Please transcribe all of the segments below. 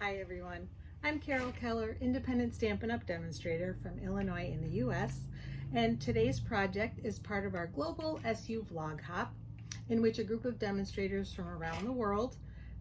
Hi everyone, I'm Carol Keller, Independent Stampin' Up demonstrator from Illinois in the US, and today's project is part of our global SU vlog hop, in which a group of demonstrators from around the world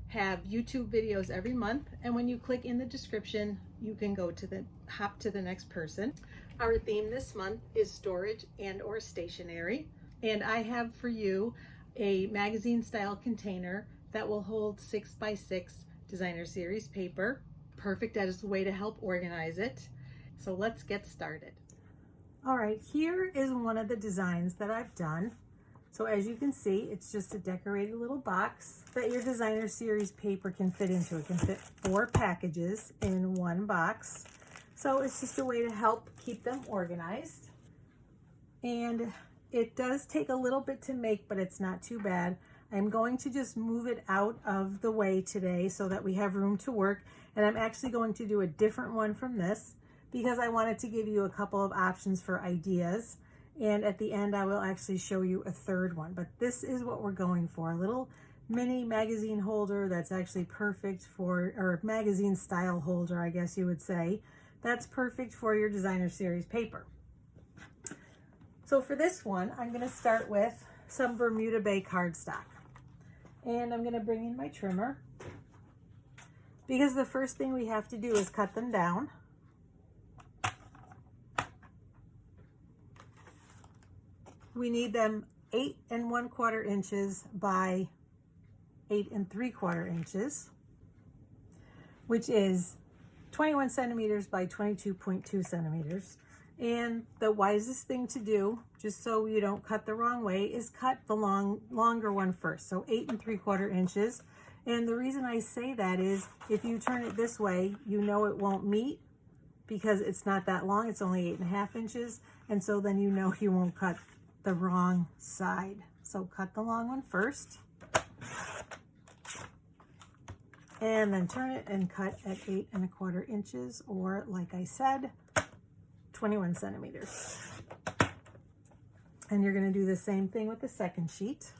have YouTube videos every month, and when you click in the description, you can go to the hop to the next person. Our theme this month is storage and or stationery, and I have for you a magazine style container that will hold 6x6 designer series paper, perfect as a way to help organize it. So let's get started. All right, here is one of the designs that I've done. So as you can see, it's just a decorated little box that your designer series paper can fit into. It can fit 4 packages in one box. So it's just a way to help keep them organized. And it does take a little bit to make, but it's not too bad. I'm going to just move it out of the way today so that we have room to work. And I'm actually going to do a different one from this because I wanted to give you a couple of options for ideas. And at the end, I will actually show you a third one. But this is what we're going for, a little mini magazine holder that's actually perfect for, or magazine style holder, I guess you would say. That's perfect for your designer series paper. So for this one, I'm going to start with some Bermuda Bay cardstock. And I'm going to bring in my trimmer because the first thing we have to do is cut them down. We need them 8 1/4 inches by 8 3/4 inches, which is 21 centimeters by 22.2 centimeters. And the wisest thing to do, just so you don't cut the wrong way, is cut the longer one first. So 8 3/4 inches. And the reason I say that is if you turn it this way, you know it won't meet because it's not that long. It's only 8 1/2 inches. And so then you know you won't cut the wrong side. So cut the long one first. And then turn it and cut at 8 1/4 inches, or like I said, 21 centimeters. And you're going to do the same thing with the second sheet.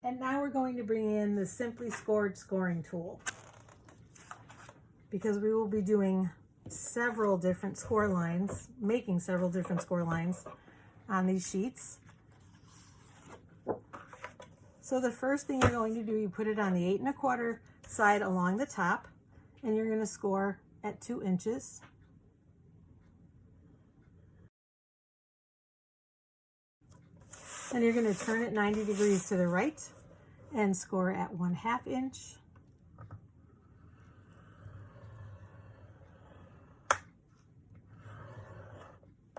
And now we're going to bring in the Simply Scored scoring tool because we will be doing several different score lines, making several different score lines on these sheets. So the first thing you're going to do, you put it on the 8 1/4 side along the top, and you're going to score at 2 inches. And you're going to turn it 90 degrees to the right and score at 1/2 inch.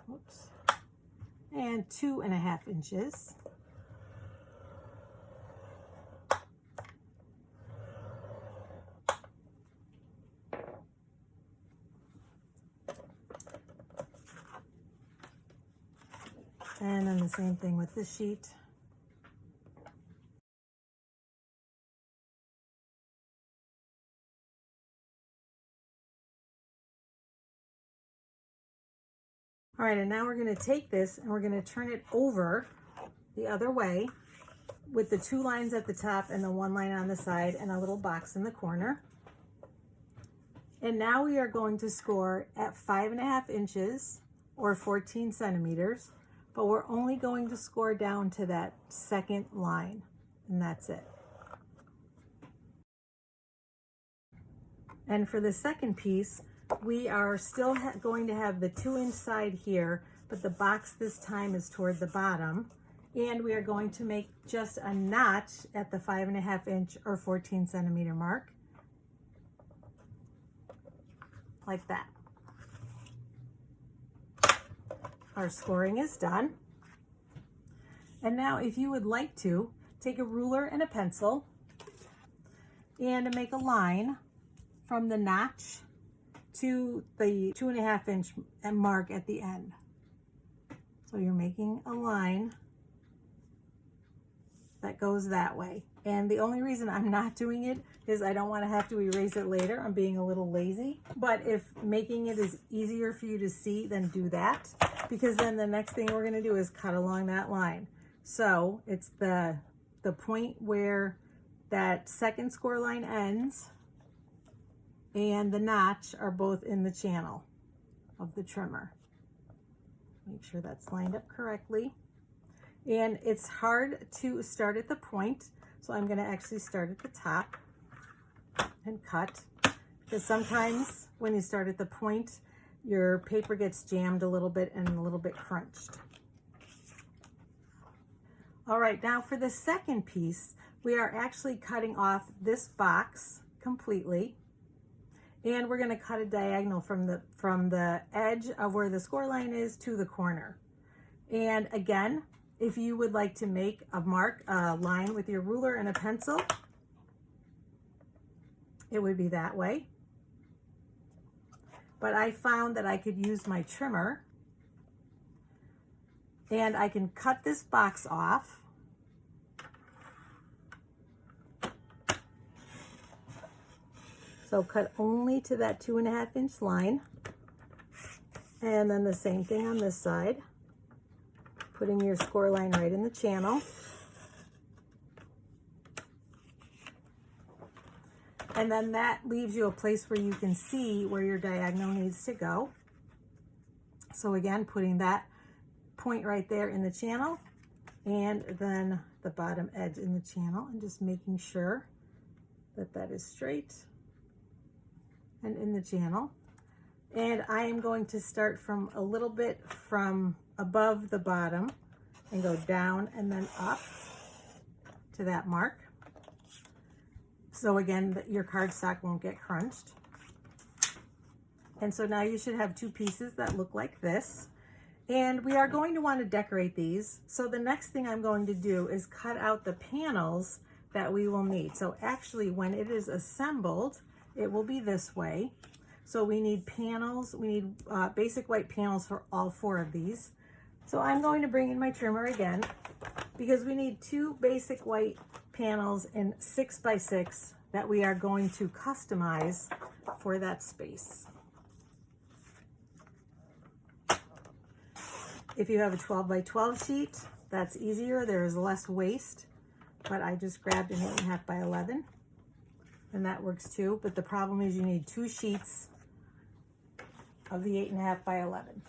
Oops. And 2 1/2 inches. And then the same thing with this sheet. All right, and now we're going to take this and we're going to turn it over the other way with the 2 lines at the top and the 1 line on the side and a little box in the corner. And now we are going to score at 5 1/2 inches or 14 centimeters. But we're only going to score down to that second line, and that's it. And for the second piece, we are still going to have the 2-inch side here, but the box this time is toward the bottom. And we are going to make just a notch at the 5 1/2 inch or 14 centimeter mark, like that. Our scoring is done. And now if you would like to, take a ruler and a pencil and make a line from the notch to the 2 1/2 inch mark at the end. So you're making a line that goes that way. And the only reason I'm not doing it is I don't want to have to erase it later. I'm being a little lazy. But if making it is easier for you to see, then do that. Because then the next thing we're going to do is cut along that line. So it's the the point where that second score line ends and the notch are both in the channel of the trimmer. Make sure that's lined up correctly. And it's hard to start at the point, so I'm going to actually start at the top and cut, because sometimes when you start at the point, your paper gets jammed a little bit and a little bit crunched. All right, now for the second piece, we are actually cutting off this box completely, and we're going to cut a diagonal from the edge of where the score line is to the corner. And again, if you would like to make a line with your ruler and a pencil, it would be that way. But I found that I could use my trimmer, and I can cut this box off. So cut only to that 2.5 inch line. And then the same thing on this side. Putting your score line right in the channel. And then that leaves you a place where you can see where your diagonal needs to go. So again, putting that point right there in the channel, and then the bottom edge in the channel, and just making sure that that is straight and in the channel. And I am going to start from a little bit from above the bottom and go down and then up to that mark. So again, your cardstock won't get crunched. And so now you should have two pieces that look like this. And we are going to want to decorate these. So the next thing I'm going to do is cut out the panels that we will need. So actually, when it is assembled, it will be this way. So we need panels, we need basic white panels for all 4 of these. So I'm going to bring in my trimmer again, because we need 2 basic white panels in 6x6 that we are going to customize for that space. If you have a 12x12 sheet, that's easier. There is less waste, but I just grabbed an 8.5x11, and that works too. But the problem is you need 2 sheets of the 8.5x11.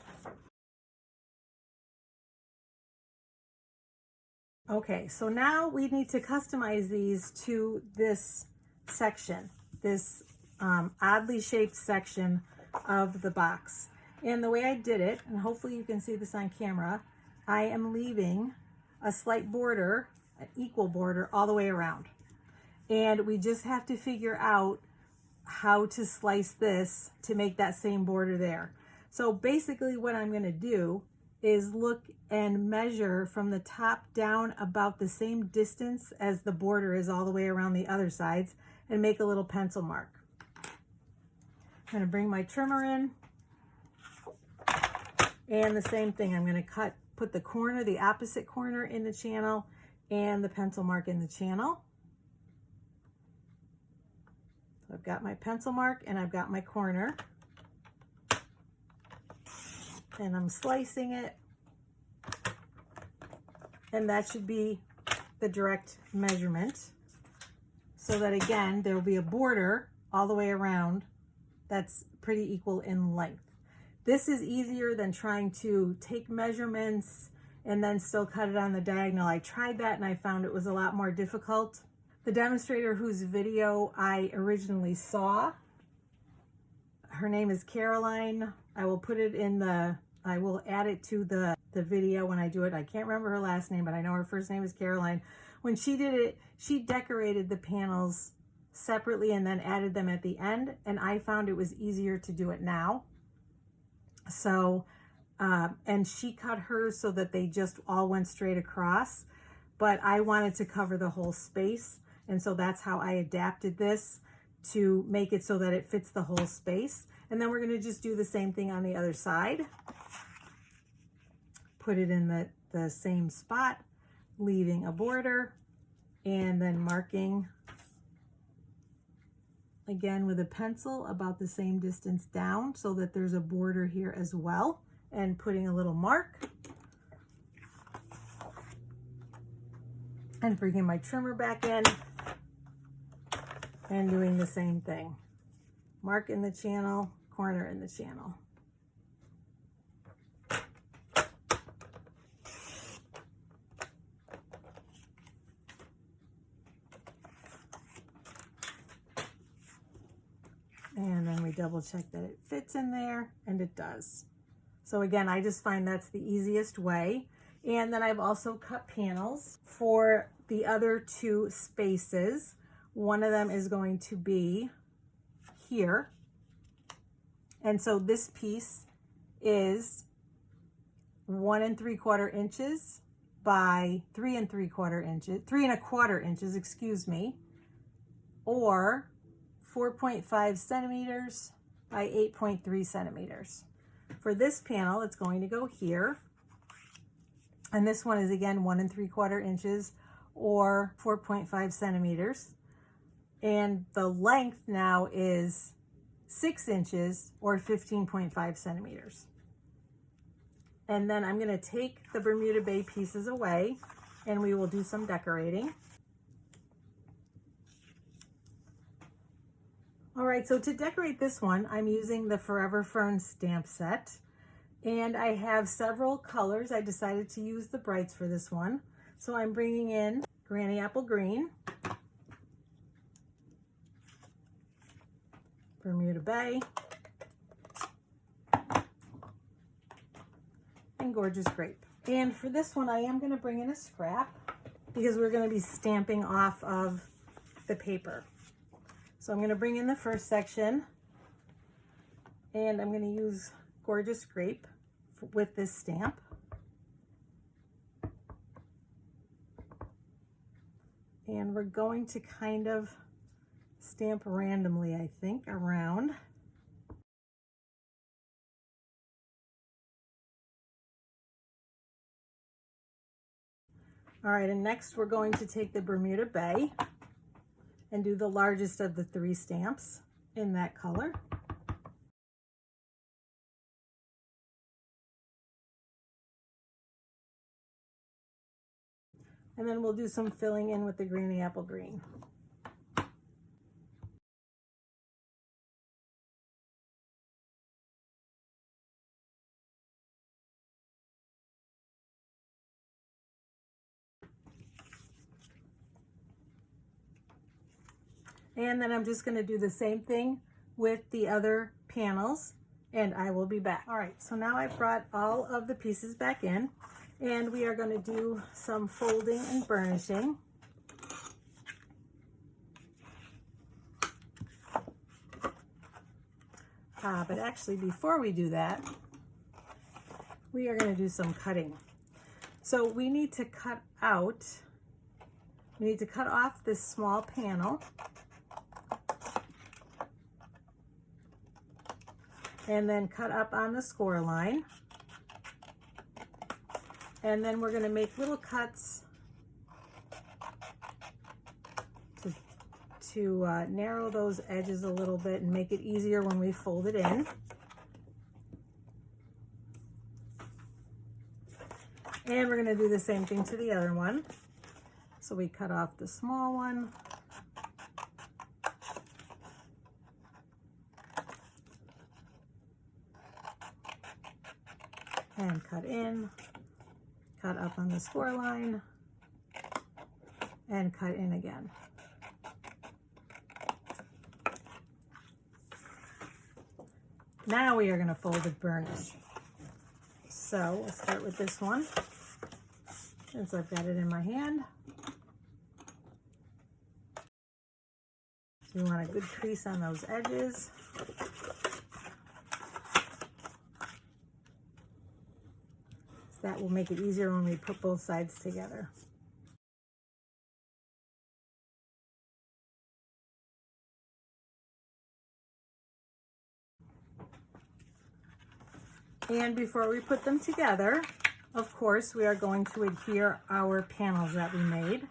Okay, so now we need to customize these to this section, this oddly shaped section of the box. And the way I did it, and hopefully you can see this on camera, I am leaving a slight border, an equal border all the way around. And we just have to figure out how to slice this to make that same border there. So basically what I'm going to do is look and measure from the top down about the same distance as the border is all the way around the other sides, and make a little pencil mark. I'm going to bring my trimmer in, and the same thing, I'm going to put the corner, the opposite corner in the channel, and the pencil mark in the channel. So I've got my pencil mark and I've got my corner, and I'm slicing it, and that should be the direct measurement, so that again there will be a border all the way around that's pretty equal in length. This is easier than trying to take measurements and then still cut it on the diagonal. I tried that and I found it was a lot more difficult. The demonstrator whose video I originally saw, her name is Caroline. I will put it in I will add it to the video when I do it. I can't remember her last name, but I know her first name is Caroline. When she did it, she decorated the panels separately and then added them at the end, and I found it was easier to do it now. So, and she cut hers so that they just all went straight across, but I wanted to cover the whole space, and so that's how I adapted this to make it so that it fits the whole space. And then we're going to just do the same thing on the other side. Put it in the same spot, leaving a border, and then marking again with a pencil about the same distance down so that there's a border here as well, and putting a little mark. And bringing my trimmer back in and doing the same thing. Mark in the channel, corner in the channel. And then we double check that it fits in there, and it does. So again, I just find that's the easiest way. And then I've also cut panels for the other two spaces. One of them is going to be here. And so this piece is 1 3/4 inches by 3 3/4 inches, 3 1/4 inches, excuse me, or 4.5 centimeters by 8.3 centimeters. For this panel, it's going to go here. And this one is again 1 3/4 inches or 4.5 centimeters. And the length now is 6 inches or 15.5 centimeters. And then I'm going to take the Bermuda Bay pieces away and we will do some decorating. All right, so to decorate this one, I'm using the Forever Fern stamp set. And I have several colors. I decided to use the brights for this one. So I'm bringing in Granny Apple Green, Bermuda Bay, and Gorgeous Grape. And for this one, I am going to bring in a scrap because we're going to be stamping off of the paper. So I'm going to bring in the first section, and I'm going to use Gorgeous Grape with this stamp. And we're going to kind of stamp randomly, I think, around. All right, and next we're going to take the Bermuda Bay and do the largest of the 3 stamps in that color. And then we'll do some filling in with the Granny Apple Green. And then I'm just going to do the same thing with the other panels, and I will be back. All right, so now I've brought all of the pieces back in, and we are going to do some folding and burnishing. But actually, before we do that, we are going to do some cutting. So we need to cut off this small panel. And then cut up on the score line. And then we're going to make little cuts to narrow those edges a little bit and make it easier when we fold it in. And we're going to do the same thing to the other one. So we cut off the small one. And cut in, cut up on the score line, and cut in again. Now we are going to fold and burnish. So we'll start with this one, since I've got it in my hand. So you want a good crease on those edges. That will make it easier when we put both sides together. And before we put them together, of course, we are going to adhere our panels that we made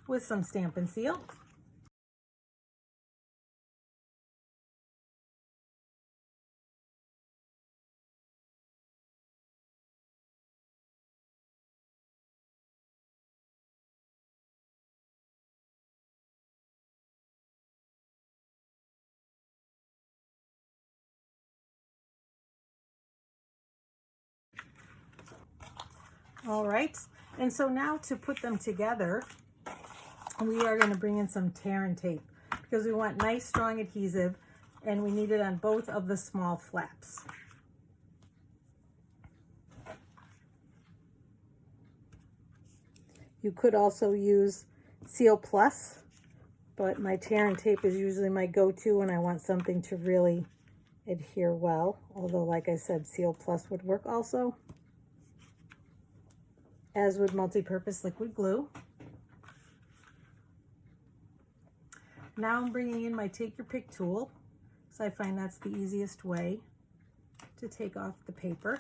with some Stampin' Seal. All right, and so now to put them together, we are going to bring in some tear and tape because we want nice strong adhesive, and we need it on both of the small flaps. You could also use Seal Plus, but my tear and tape is usually my go-to when I want something to really adhere well, although like I said, Seal Plus would work also, as would multi-purpose liquid glue. Now I'm bringing in my Take Your Pick tool, because I find that's the easiest way to take off the paper.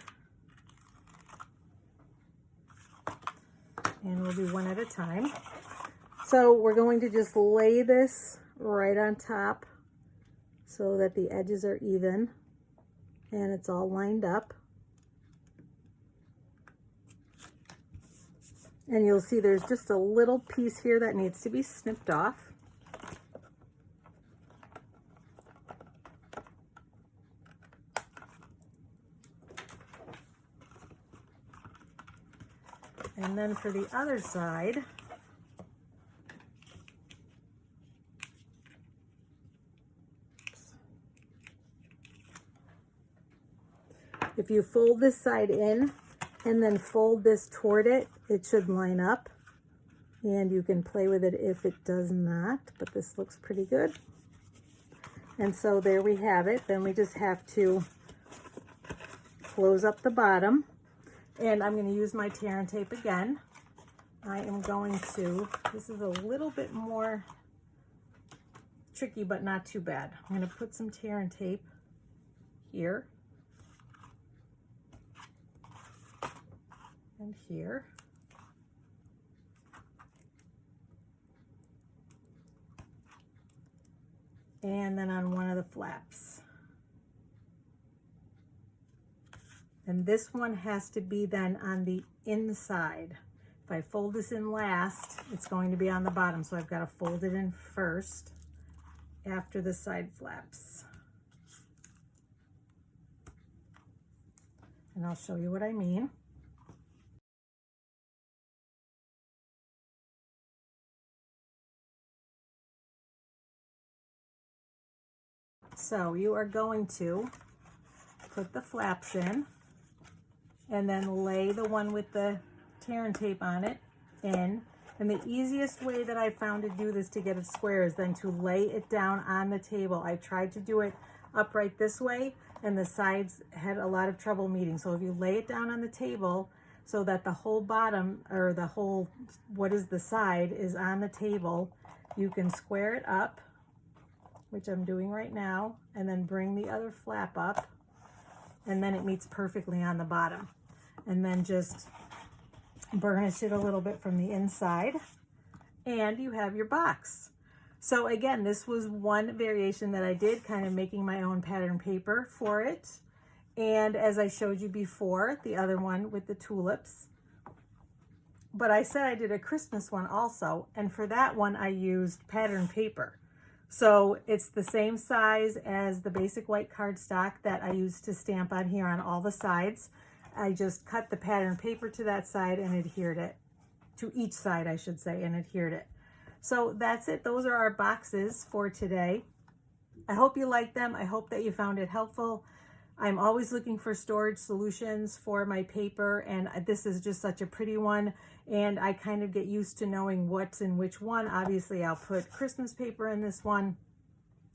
And we'll do one at a time. So we're going to just lay this right on top so that the edges are even and it's all lined up. And you'll see there's just a little piece here that needs to be snipped off. And then for the other side, if you fold this side in and then fold this toward it, it should line up. And you can play with it if it does not, but this looks pretty good. And so there we have it. Then we just have to close up the bottom. And I'm going to use my tear and tape again. I am going to, this is a little bit more tricky, but not too bad. I'm going to put some tear and tape here and here. And then on one of the flaps. And this one has to be then on the inside. If I fold this in last, it's going to be on the bottom. So I've got to fold it in first after the side flaps. And I'll show you what I mean. So you are going to put the flaps in and then lay the one with the tear and tape on it in. And the easiest way that I found to do this to get it square is then to lay it down on the table. I tried to do it upright this way and the sides had a lot of trouble meeting. So if you lay it down on the table so that the whole bottom, or the whole, what is the side, is on the table, you can square it up, which I'm doing right now, and then bring the other flap up, and then it meets perfectly on the bottom. And then just burnish it a little bit from the inside, and you have your box. So again, this was one variation that I did, kind of making my own pattern paper for it. And as I showed you before, the other one with the tulips. But I said I did a Christmas one also, and for that one I used pattern paper. So it's the same size as the basic white cardstock that I used to stamp on here on all the sides. I just cut the pattern paper to that side and adhered it, to each side I should say, and adhered it. So that's it. Those are our boxes for today. I hope you liked them. I hope that you found it helpful. I'm always looking for storage solutions for my paper, and this is just such a pretty one, and I kind of get used to knowing what's in which one. Obviously, I'll put Christmas paper in this one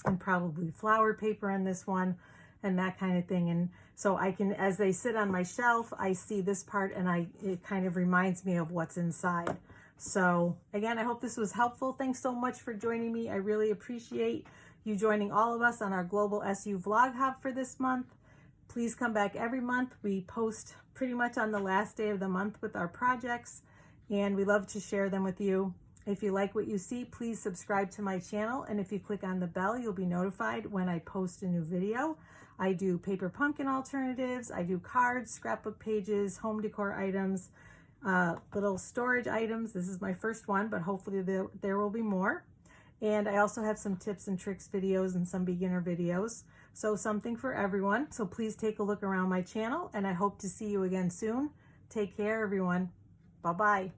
and probably flower paper in this one and that kind of thing. And so I can, as they sit on my shelf, I see this part and it kind of reminds me of what's inside. So again, I hope this was helpful. Thanks so much for joining me. I really appreciate you joining all of us on our Global SU Vlog Hop for this month. Please come back every month. We post pretty much on the last day of the month with our projects, and we love to share them with you. If you like what you see, please subscribe to my channel, and if you click on the bell, you'll be notified when I post a new video. I do paper pumpkin alternatives, I do cards, scrapbook pages, home decor items, little storage items. This is my first one, but hopefully there will be more. And I also have some tips and tricks videos and some beginner videos. So something for everyone. So please take a look around my channel, and I hope to see you again soon. Take care, everyone. Bye-bye.